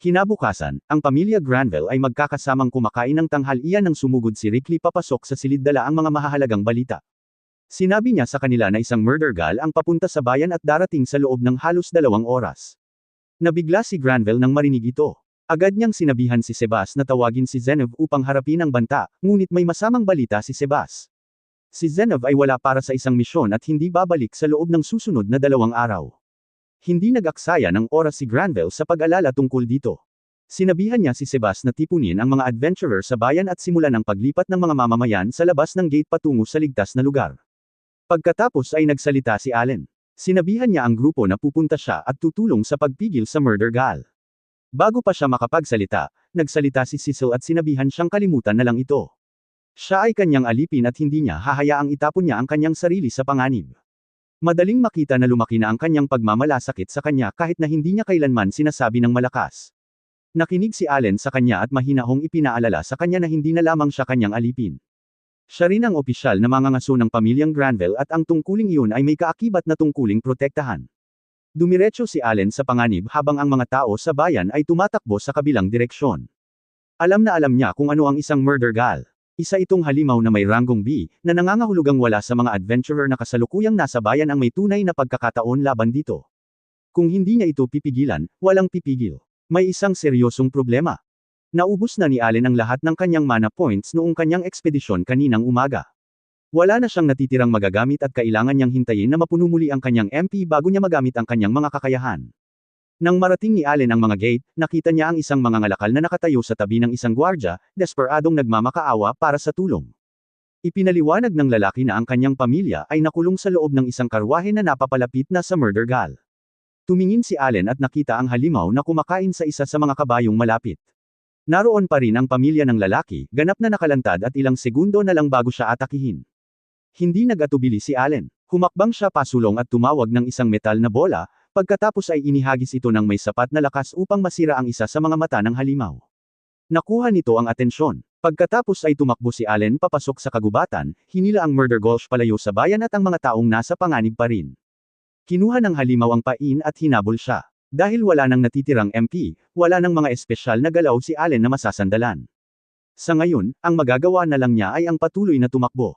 Kinabukasan, ang pamilya Granville ay magkakasamang kumakain ng tanghalian nang sumugod si Rickley papasok sa silid dala ang mga mahahalagang balita. Sinabi niya sa kanila na isang murder gal ang papunta sa bayan at darating sa loob ng halos 2 oras. Nabigla si Granville nang marinig ito. Agad niyang sinabihan si Sebas na tawagin si Zenov upang harapin ang banta, ngunit may masamang balita si Sebas. Si Zenov ay wala para sa isang misyon at hindi babalik sa loob ng susunod na 2 araw. Hindi nag-aksaya ng oras si Granville sa pag-alala tungkol dito. Sinabihan niya si Sebas na tipunin ang mga adventurer sa bayan at simulan ang paglipat ng mga mamamayan sa labas ng gate patungo sa ligtas na lugar. Pagkatapos ay nagsalita si Allen. Sinabihan niya ang grupo na pupunta siya at tutulong sa pagpigil sa murder gal. Bago pa siya makapagsalita, nagsalita si Cecil at sinabihan siyang kalimutan na lang ito. Siya ay kanyang alipin at hindi niya hahayaang itapon niya ang kanyang sarili sa panganib. Madaling makita na lumaki na ang kanyang pagmamalasakit sa kanya kahit na hindi niya kailanman sinasabi ng malakas. Nakinig si Allen sa kanya at mahinahong ipinaalala sa kanya na hindi na lamang siya kanyang alipin. Siya rin ang opisyal na mangangaso ng pamilyang Granville at ang tungkuling iyon ay may kaakibat na tungkuling protektahan. Dumiretso si Allen sa panganib habang ang mga tao sa bayan ay tumatakbo sa kabilang direksyon. Alam na alam niya kung ano ang isang murder gal. Isa itong halimaw na may ranggong B, na nangangahulugang wala sa mga adventurer na kasalukuyang nasa bayan ang may tunay na pagkakataon laban dito. Kung hindi niya ito pipigilan, walang pipigil. May isang seryosong problema. Naubos na ni Allen ang lahat ng kanyang mana points noong kanyang ekspedisyon kaninang umaga. Wala na siyang natitirang magagamit at kailangan niyang hintayin na mapuno muli ang kanyang MP bago niya magamit ang kanyang mga kakayahan. Nang marating ni Allen ang mga gate, nakita niya ang isang mangangalakal na nakatayo sa tabi ng isang gwardya, desperadong nagmamakaawa para sa tulong. Ipinaliwanag ng lalaki na ang kanyang pamilya ay nakulong sa loob ng isang karwahe na napapalapit na sa murder gal. Tumingin si Allen at nakita ang halimaw na kumakain sa isa sa mga kabayong malapit. Naroon pa rin ang pamilya ng lalaki, ganap na nakalantad at ilang segundo na lang bago siya atakihin. Hindi nag-atubili si Allen. Humakbang siya pasulong at tumawag ng isang metal na bola, pagkatapos ay inihagis ito ng may sapat na lakas upang masira ang isa sa mga mata ng halimaw. Nakuha nito ang atensyon. Pagkatapos ay tumakbo si Allen papasok sa kagubatan, hinila ang murder gulch palayo sa bayan at ang mga taong nasa panganib pa rin. Kinuha ng halimaw ang pain at hinabol siya. Dahil wala nang natitirang MP, wala nang mga espesyal na galaw si Allen na masasandalan. Sa ngayon, ang magagawa na lang niya ay ang patuloy na tumakbo.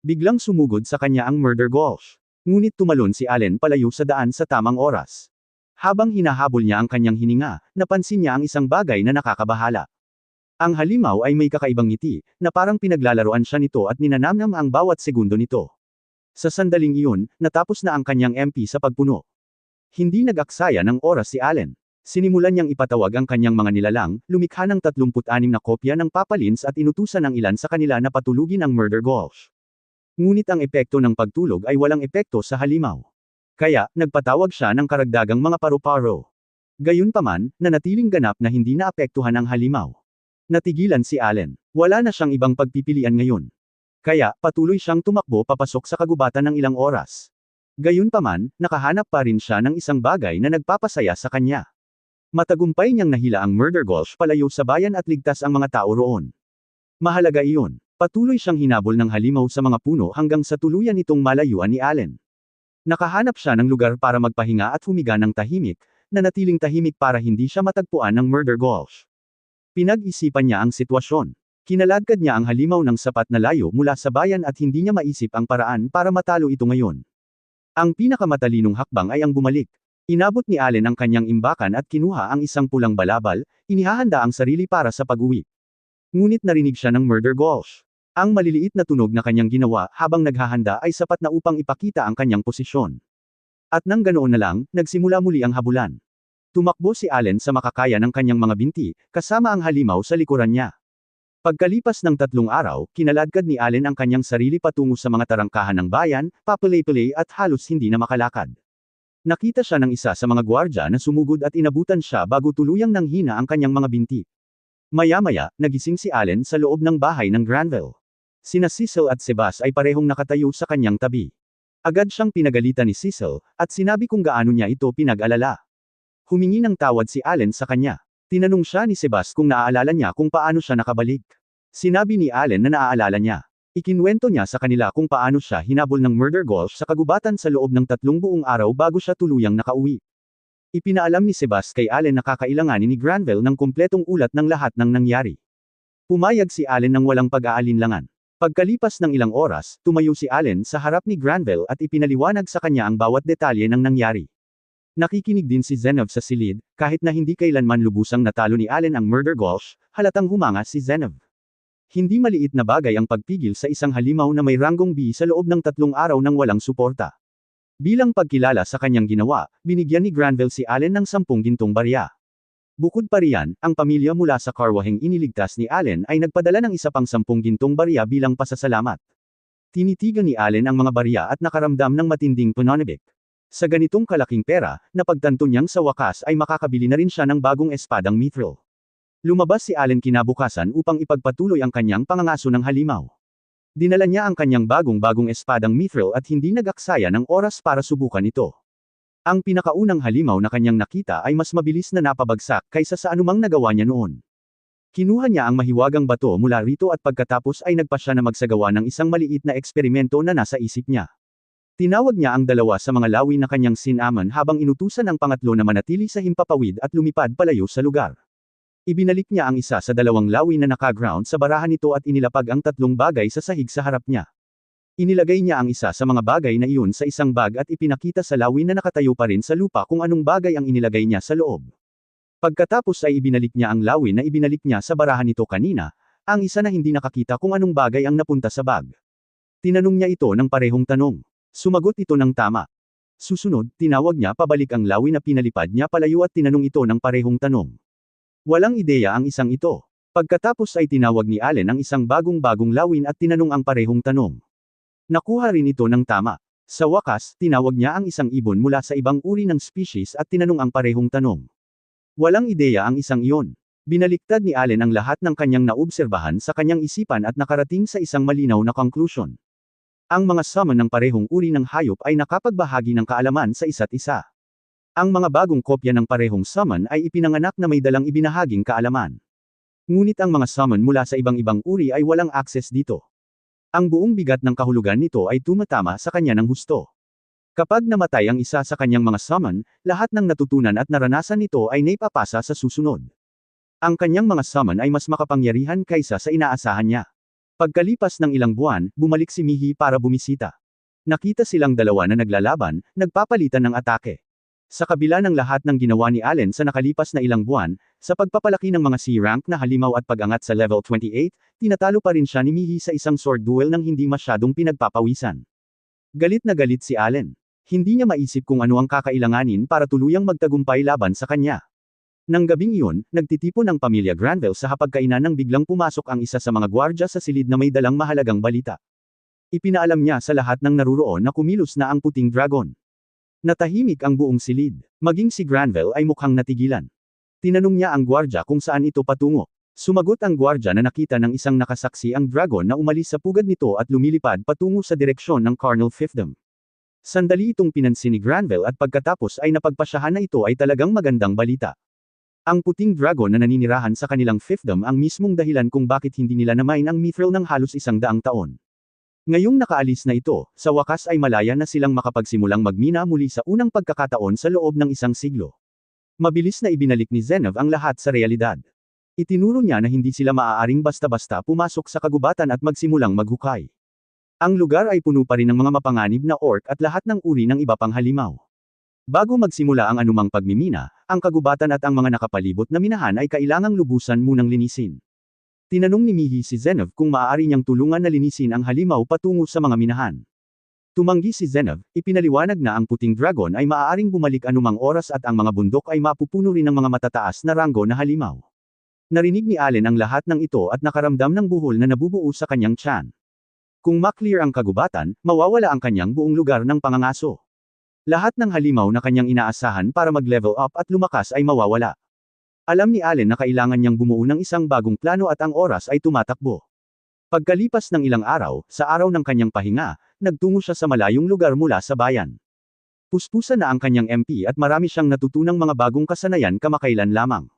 Biglang sumugod sa kanya ang murder gulch. Ngunit tumalon si Allen palayo sa daan sa tamang oras. Habang hinahabol niya ang kanyang hininga, napansin niya ang isang bagay na nakakabahala. Ang halimaw ay may kakaibang ngiti, na parang pinaglalaroan siya nito at ninanamnam ang bawat segundo nito. Sa sandaling iyon, natapos na ang kanyang MP sa pagpuno. Hindi nag-aksaya ng oras si Allen. Sinimulan niyang ipatawag ang kanyang mga nilalang, lumikha ng 36 na kopya ng papalins at inutusan ang ilan sa kanila na patulugin ang murder gulch. Ngunit ang epekto ng pagtulog ay walang epekto sa halimaw. Kaya, nagpatawag siya ng karagdagang mga paru-paro. Gayunpaman, nanatiling ganap na hindi naapektuhan ang halimaw. Natigilan si Allen. Wala na siyang ibang pagpipilian ngayon. Kaya, patuloy siyang tumakbo papasok sa kagubatan ng ilang oras. Gayunpaman, nakahanap pa rin siya ng isang bagay na nagpapasaya sa kanya. Matagumpay niyang nahila ang murder gulch palayo sa bayan at ligtas ang mga tao roon. Mahalaga iyon. Patuloy siyang hinabol ng halimaw sa mga puno hanggang sa tuluyan itong malayuan ni Allen. Nakahanap siya ng lugar para magpahinga at humiga ng tahimik, nanatiling tahimik para hindi siya matagpuan ng murder gulch. Pinag-isipan niya ang sitwasyon. Kinaladkad niya ang halimaw ng sapat na layo mula sa bayan at hindi niya maisip ang paraan para matalo ito ngayon. Ang pinakamatalinong hakbang ay ang bumalik. Inabot ni Allen ang kanyang imbakan at kinuha ang isang pulang balabal, inihahanda ang sarili para sa pag-uwi. Ngunit narinig siya ng murder gulch. Ang maliliit na tunog na kanyang ginawa habang naghahanda ay sapat na upang ipakita ang kanyang posisyon. At nang ganoon na lang, nagsimula muli ang habulan. Tumakbo si Allen sa makakaya ng kanyang mga binti, kasama ang halimaw sa likuran niya. Pagkalipas ng 3 araw, kinaladkad ni Allen ang kanyang sarili patungo sa mga tarangkahan ng bayan, papalay-palay at halos hindi na makalakad. Nakita siya ng isa sa mga gwardya na sumugod at inabutan siya bago tuluyang nanghina ang kanyang mga binti. Maya-maya, nagising si Allen sa loob ng bahay ng Granville. Sina Cecil at Sebas ay parehong nakatayo sa kanyang tabi. Agad siyang pinagalitan ni Cecil, at sinabi kung gaano niya ito pinag-alala. Humingi ng tawad si Allen sa kanya. Tinanong siya ni Sebas kung naaalala niya kung paano siya nakabalik. Sinabi ni Allen na naaalala niya. Ikinwento niya sa kanila kung paano siya hinabol ng murder gulch sa kagubatan sa loob ng 3 buong araw bago siya tuluyang nakauwi. Ipinaalam ni Sebas kay Allen na kakailanganin ni Granville ng kumpletong ulat ng lahat ng nangyari. Pumayag si Allen ng walang pag-aalinlangan. Pagkalipas ng ilang oras, tumayo si Allen sa harap ni Granville at ipinaliwanag sa kanya ang bawat detalye ng nangyari. Nakikinig din si Zenov sa silid, kahit na hindi kailanman lubusang natalo ni Allen ang murder gulch, halatang humanga si Zenov. Hindi maliit na bagay ang pagpigil sa isang halimaw na may ranggong B sa loob ng 3 araw nang walang suporta. Bilang pagkilala sa kanyang ginawa, binigyan ni Granville si Allen ng 10 gintong barya. Bukod pa riyan, ang pamilya mula sa karwaheng iniligtas ni Allen ay nagpadala ng isa pang 10 gintong barya bilang pasasalamat. Tinitigan ni Allen ang mga barya at nakaramdam ng matinding pananabik. Sa ganitong kalaking pera, napagtanto niyang sa wakas ay makakabili na rin siya ng bagong espadang mithril. Lumabas si Allen kinabukasan upang ipagpatuloy ang kanyang pangangaso ng halimaw. Dinala niya ang kanyang bagong espadang mithril at hindi nag-aksaya ng oras para subukan ito. Ang pinakaunang halimaw na kanyang nakita ay mas mabilis na napabagsak kaysa sa anumang nagawa niya noon. Kinuha niya ang mahiwagang bato mula rito at pagkatapos ay nagpa siya na magsagawa ng isang maliit na eksperimento na nasa isip niya. Tinawag niya ang dalawa sa mga lawi na kanyang sinamon habang inutusan ang pangatlo na manatili sa himpapawid at lumipad palayo sa lugar. Ibinalik niya ang isa sa 2 lawi na naka-ground sa barahan nito at inilapag ang 3 bagay sa sahig sa harap niya. Inilagay niya ang isa sa mga bagay na iyon sa isang bag at ipinakita sa lawi na nakatayo pa rin sa lupa kung anong bagay ang inilagay niya sa loob. Pagkatapos ay ibinalik niya ang lawi na ibinalik niya sa barahan nito kanina, ang isa na hindi nakakita kung anong bagay ang napunta sa bag. Tinanong niya ito ng parehong tanong. Sumagot ito ng tama. Susunod, tinawag niya pabalik ang lawi na pinalipad niya palayo at tinanong ito ng parehong tanong. Walang ideya ang isang ito. Pagkatapos ay tinawag ni Allen ang isang bagong lawin at tinanong ang parehong tanong. Nakuha rin ito ng tama. Sa wakas, tinawag niya ang isang ibon mula sa ibang uri ng species at tinanong ang parehong tanong. Walang ideya ang isang iyon. Binaliktad ni Allen ang lahat ng kanyang naobserbahan sa kanyang isipan at nakarating sa isang malinaw na conclusion. Ang mga summon ng parehong uri ng hayop ay nakapagbahagi ng kaalaman sa isa't isa. Ang mga bagong kopya ng parehong summon ay ipinanganak na may dalang ibinahaging kaalaman. Ngunit ang mga summon mula sa ibang-ibang uri ay walang access dito. Ang buong bigat ng kahulugan nito ay tumatama sa kanya ng husto. Kapag namatay ang isa sa kanyang mga summon, lahat ng natutunan at naranasan nito ay naipapasa sa susunod. Ang kanyang mga summon ay mas makapangyarihan kaysa sa inaasahan niya. Pagkalipas ng ilang buwan, bumalik si Mihi para bumisita. Nakita silang dalawa na naglalaban, nagpapalitan ng atake. Sa kabila ng lahat ng ginawa ni Allen sa nakalipas na ilang buwan, sa pagpapalaki ng mga C-rank na halimaw at pag-angat sa level 28, tinatalo pa rin siya ni Mihi sa isang sword duel nang hindi masyadong pinagpapawisan. Galit na galit si Allen. Hindi niya maisip kung ano ang kakailanganin para tuluyang magtagumpay laban sa kanya. Nang gabing iyon, nagtitipon ang pamilya Granville sa hapagkainan nang biglang pumasok ang isa sa mga gwardya sa silid na may dalang mahalagang balita. Ipinaalam niya sa lahat ng naruroon na kumilos na ang puting dragon. Natahimik ang buong silid. Maging si Granville ay mukhang natigilan. Tinanong niya ang gwardya kung saan ito patungo. Sumagot ang gwardya na nakita ng isang nakasaksi ang dragon na umalis sa pugad nito at lumilipad patungo sa direksyon ng Colonel Fiefdom. Sandali itong pinansin ni Granville at pagkatapos ay napagpasyahan na ito ay talagang magandang balita. Ang puting dragon na naninirahan sa kanilang fiefdom ang mismong dahilan kung bakit hindi nila namain ang mithril ng halos 100 taon. Ngayong nakaalis na ito, sa wakas ay malaya na silang makapagsimulang magmina muli sa unang pagkakataon sa loob ng 1 siglo. Mabilis na ibinalik ni Zenov ang lahat sa realidad. Itinuro niya na hindi sila maaaring basta-basta pumasok sa kagubatan at magsimulang maghukay. Ang lugar ay puno pa rin ng mga mapanganib na orc at lahat ng uri ng iba pang halimaw. Bago magsimula ang anumang pagmimina, ang kagubatan at ang mga nakapalibot na minahan ay kailangang lubusan munang linisin. Tinanong ni Mihi si Zenov kung maaari niyang tulungan na linisin ang halimaw patungo sa mga minahan. Tumanggi si Zenov, ipinaliwanag na ang puting dragon ay maaaring bumalik anumang oras at ang mga bundok ay mapupuno rin ng mga matataas na ranggo na halimaw. Narinig ni Allen ang lahat ng ito at nakaramdam ng buhol na nabubuo sa kanyang tiyan. Kung maklear ang kagubatan, mawawala ang kanyang buong lugar ng pangangaso. Lahat ng halimaw na kanyang inaasahan para mag-level up at lumakas ay mawawala. Alam ni Allen na kailangan niyang bumuo ng isang bagong plano at ang oras ay tumatakbo. Pagkalipas ng ilang araw, sa araw ng kanyang pahinga, nagtungo siya sa malayong lugar mula sa bayan. Puspusan na ang kanyang MP at marami siyang natutunang mga bagong kasanayan kamakailan lamang.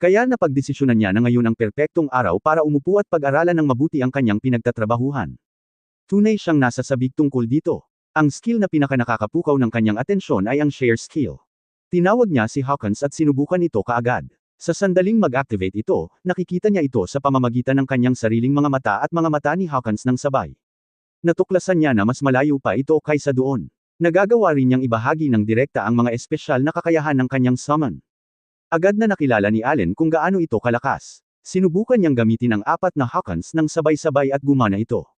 Kaya napagdesisyonan niya na ngayon ang perpektong araw para umupo at pag-aralan ng mabuti ang kanyang pinagtatrabahuhan. Tunay siyang nasa sabik tungkol dito. Ang skill na pinakanakakapukaw ng kanyang atensyon ay ang share skill. Tinawag niya si Hawkins at sinubukan ito kaagad. Sa sandaling mag-activate ito, nakikita niya ito sa pamamagitan ng kanyang sariling mga mata at mga mata ni Hawkins ng sabay. Natuklasan niya na mas malayo pa ito kaysa doon. Nagagawa rin niyang ibahagi ng direkta ang mga espesyal na kakayahan ng kanyang summon. Agad na nakilala ni Allen kung gaano ito kalakas. Sinubukan niyang gamitin ang 4 na Hawkins ng sabay-sabay at gumana ito.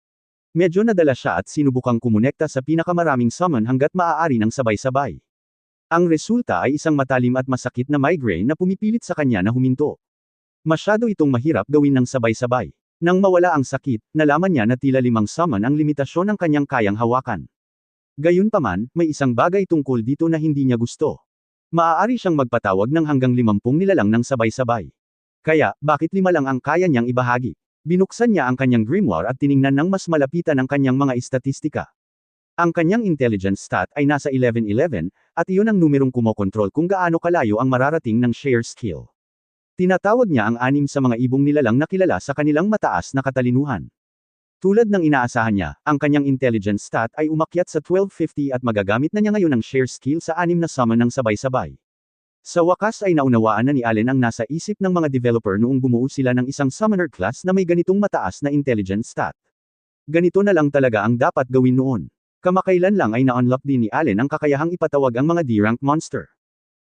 Medyo nadala siya at sinubukang kumonekta sa pinakamaraming summon hanggat maaari ng sabay-sabay. Ang resulta ay isang matalim at masakit na migraine na pumipilit sa kanya na huminto. Masyado itong mahirap gawin ng sabay-sabay. Nang mawala ang sakit, nalaman niya na tila 5 summon ang limitasyon ng kanyang kayang hawakan. Gayunpaman, may isang bagay tungkol dito na hindi niya gusto. Maaari siyang magpatawag ng hanggang 50 nilalang ng sabay-sabay. Kaya, bakit 5 lang ang kaya niyang ibahagi? Binuksan niya ang kanyang grimoire at tiningnan ng mas malapitan ang kanyang mga istatistika. Ang kanyang intelligence stat ay nasa 1111, at iyon ang numerong kumokontrol kung gaano kalayo ang mararating ng share skill. Tinatawag niya ang 6 sa mga ibong nilalang na kilala sa kanilang mataas na katalinuhan. Tulad ng inaasahan niya, ang kanyang intelligence stat ay umakyat sa 1250 at magagamit na niya ngayon ang share skill sa 6 na summon ng sabay-sabay. Sa wakas ay naunawaan na ni Allen ang nasa isip ng mga developer noong bumuo sila ng isang summoner class na may ganitong mataas na intelligence stat. Ganito na lang talaga ang dapat gawin noon. Kamakailan lang ay na-unlock din ni Allen ang kakayahang ipatawag ang mga D-rank monster.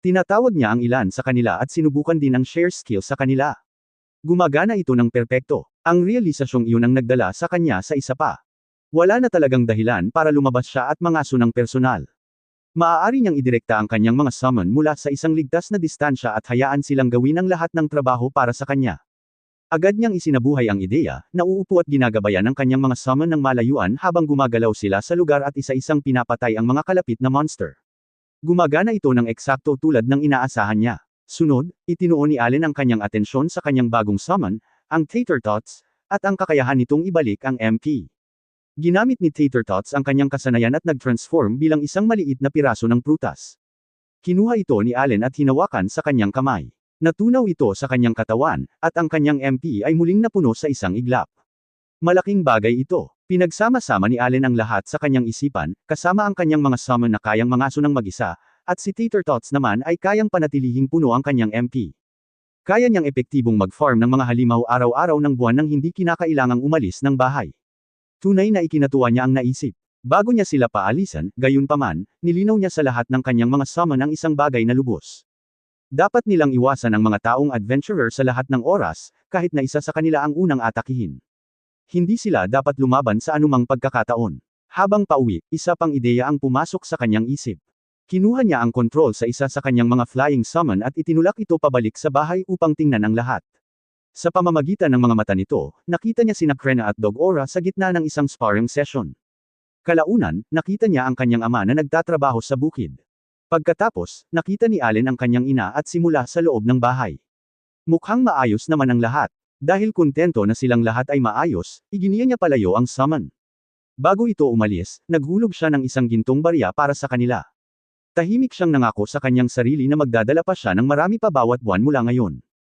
Tinatawag niya ang ilan sa kanila at sinubukan din ang share skill sa kanila. Gumagana ito ng perpekto. Ang realisasyong iyon ang nagdala sa kanya sa isa pa. Wala na talagang dahilan para lumabas siya at mangaso ng personal. Maaari niyang idirekta ang kanyang mga summon mula sa isang ligtas na distansya at hayaan silang gawin ang lahat ng trabaho para sa kanya. Agad niyang isinabuhay ang ideya, nauupo at ginagabayan ang kanyang mga summon ng malayuan habang gumagalaw sila sa lugar at isa-isang pinapatay ang mga kalapit na monster. Gumagana ito ng eksakto tulad ng inaasahan niya. Sunod, itinuon ni Allen ang kanyang atensyon sa kanyang bagong summon, ang Tater Tots, at ang kakayahan nitong ibalik ang MP. Ginamit ni Tater Tots ang kanyang kasanayan at nag-transform bilang isang maliit na piraso ng prutas. Kinuha ito ni Allen at hinawakan sa kanyang kamay. Natunaw ito sa kanyang katawan, at ang kanyang MP ay muling napuno sa isang iglap. Malaking bagay ito. Pinagsama-sama ni Allen ang lahat sa kanyang isipan, kasama ang kanyang mga summon na kayang mangaso ng mag-isa, at si Tater Tots naman ay kayang panatilihing puno ang kanyang MP. Kaya niyang epektibong mag-farm ng mga halimaw araw-araw ng buwan nang hindi kinakailangang umalis ng bahay. Tunay na ikinatuwa niya ang naisip. Bago niya sila paalisan, gayunpaman, nilinaw niya sa lahat ng kanyang mga summon ang isang bagay na lubos. Dapat nilang iwasan ang mga taong adventurer sa lahat ng oras, kahit na isa sa kanila ang unang atakihin. Hindi sila dapat lumaban sa anumang pagkakataon. Habang pauwi, isa pang ideya ang pumasok sa kanyang isip. Kinuha niya ang kontrol sa isa sa kanyang mga flying summon at itinulak ito pabalik sa bahay upang tingnan ang lahat. Sa pamamagitan ng mga mata nito, nakita niya sina Krena at Dog Aura sa gitna ng isang sparring session. Kalaunan, nakita niya ang kanyang ama na nagtatrabaho sa bukid. Pagkatapos, nakita ni Allen ang kanyang ina at simula sa loob ng bahay. Mukhang maayos naman ang lahat. Dahil kontento na silang lahat ay maayos, iginiya niya palayo ang summon. Bago ito umalis, naghulog siya ng isang gintong barya para sa kanila. Tahimik siyang nangako sa kanyang sarili na magdadala pa siya ng marami pa bawat buwan mula ngayon.